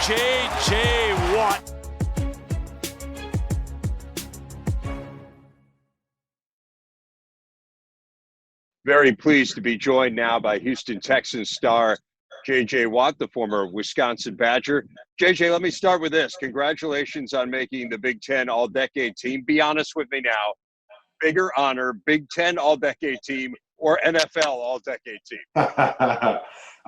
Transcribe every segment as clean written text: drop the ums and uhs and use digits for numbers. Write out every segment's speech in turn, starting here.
J.J. Watt. Very pleased to be joined now by Houston Texans star J.J. Watt, the former Wisconsin Badger. J.J., let me start with this. Congratulations on making the Big Ten All-Decade Team. Be honest with me now. Bigger honor, Big Ten All-Decade Team or NFL All-Decade Team?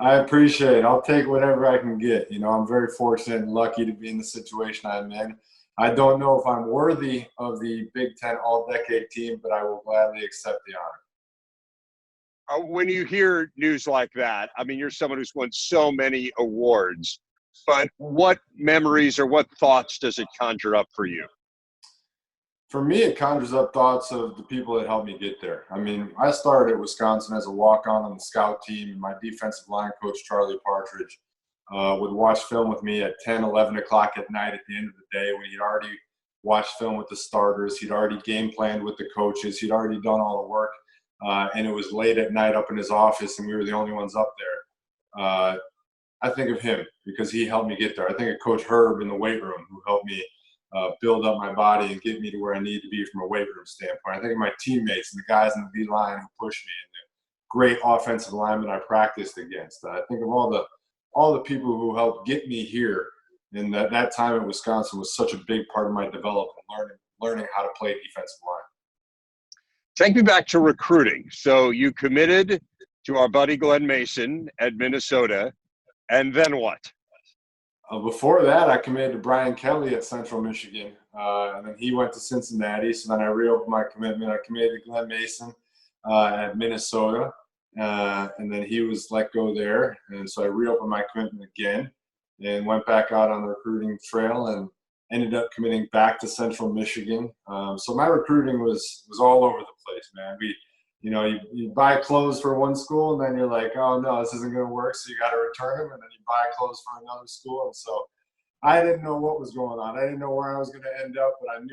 I appreciate it. I'll take whatever I can get. You know, I'm very fortunate and lucky to be in the situation I'm in. I don't know if I'm worthy of the Big Ten All-Decade Team, but I will gladly accept the honor. When you hear news like that, I mean, you're someone who's won so many awards, but what memories or what thoughts does it conjure up for you? For me, it conjures up thoughts of the people that helped me get there. I mean, I started at Wisconsin as a walk-on on the scout team, and my defensive line coach, Charlie Partridge, would watch film with me at 10, 11 o'clock at night at the end of the day when he'd already watched film with the starters. He'd already game planned with the coaches. He'd already done all the work. And it was late at night up in his office, and we were the only ones up there. I think of him because he helped me get there. I think of Coach Herb in the weight room who helped me build up my body and get me to where I need to be from a weight room standpoint. I think of my teammates and the guys in the D-line who pushed me and the great offensive linemen I practiced against. I think of all the people who helped get me here. And that time at Wisconsin was such a big part of my development, learning how to play defensive line. Take me back to recruiting. So you committed to our buddy Glenn Mason at Minnesota, and then what? Before that, I committed to Brian Kelly at Central Michigan, and then he went to Cincinnati. So then I reopened my commitment. I committed to Glenn Mason at Minnesota, and then he was let go there. And so I reopened my commitment again and went back out on the recruiting trail and ended up committing back to Central Michigan. So my recruiting was all over the place, man. You buy clothes for one school, and then you're like, oh, no, this isn't going to work, so you got to return them, and then you buy clothes for another school. And so I didn't know what was going on. I didn't know where I was going to end up, but I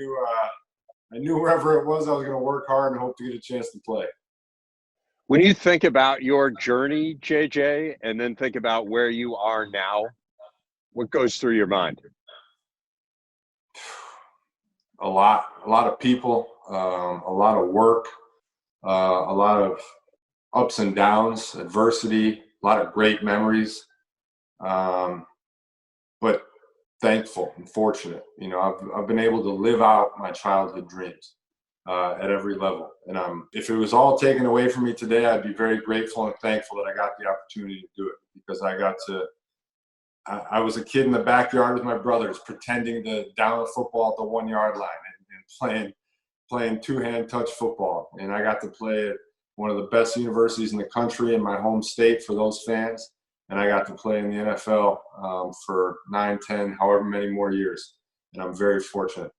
knew wherever it was, I was going to work hard and hope to get a chance to play. When you think about your journey, JJ, and then think about where you are now, what goes through your mind? A lot of people, a lot of work, a lot of ups and downs, adversity, a lot of great memories, but thankful and fortunate. You know, I've been able to live out my childhood dreams at every level. And if it was all taken away from me today, I'd be very grateful and thankful that I got the opportunity to do it, because I was a kid in the backyard with my brothers pretending to down a football at the 1 yard line and playing two-hand touch football. And I got to play at one of the best universities in the country in my home state for those fans. And I got to play in the NFL for 9, 10, however many more years. And I'm very fortunate.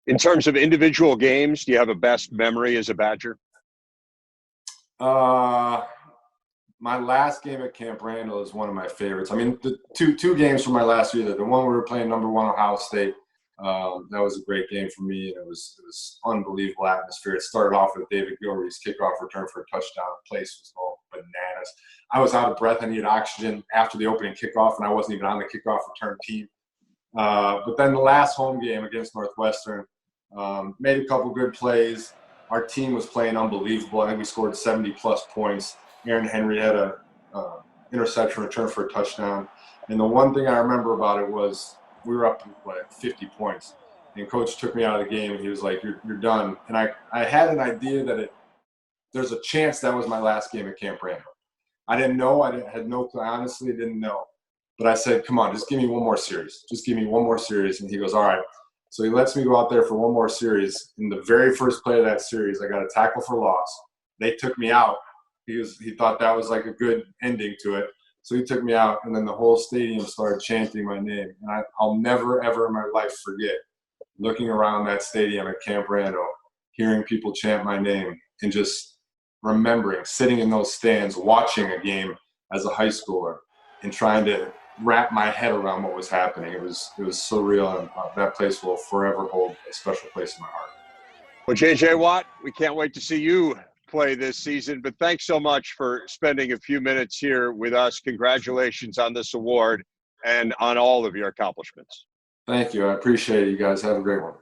In terms of individual games, do you have a best memory as a Badger? My last game at Camp Randall is one of my favorites. I mean, the two games from my last year, the one we were playing number 1 Ohio State, that was a great game for me, and it was unbelievable atmosphere. It started off with David Gilreath's kickoff return for a touchdown. The place was all bananas. I was out of breath. I needed oxygen after the opening kickoff, and I wasn't even on the kickoff return team. But then the last home game against Northwestern, made a couple good plays. Our team was playing unbelievable. I think we scored 70-plus points. Aaron Henry had a interception return for a touchdown. And the one thing I remember about it was we were up at 50 points. And Coach took me out of the game, and he was like, you're done. And I had an idea that there's a chance that was my last game at Camp Randall. I didn't know. I had no clue. I honestly didn't know. But I said, come on, just give me one more series. Just give me one more series. And he goes, all right. So he lets me go out there for one more series. In the very first play of that series, I got a tackle for loss. They took me out. He thought that was like a good ending to it. So he took me out, and then the whole stadium started chanting my name. And I'll never, ever in my life forget looking around that stadium at Camp Randall, hearing people chant my name, and just remembering sitting in those stands watching a game as a high schooler and trying to wrap my head around what was happening. It was surreal, and that place will forever hold a special place in my heart. Well, J.J. Watt, we can't wait to see you play this season, but thanks so much for spending a few minutes here with us. Congratulations on this award. and on all of your accomplishments. Thank you. I appreciate it. You guys have a great one.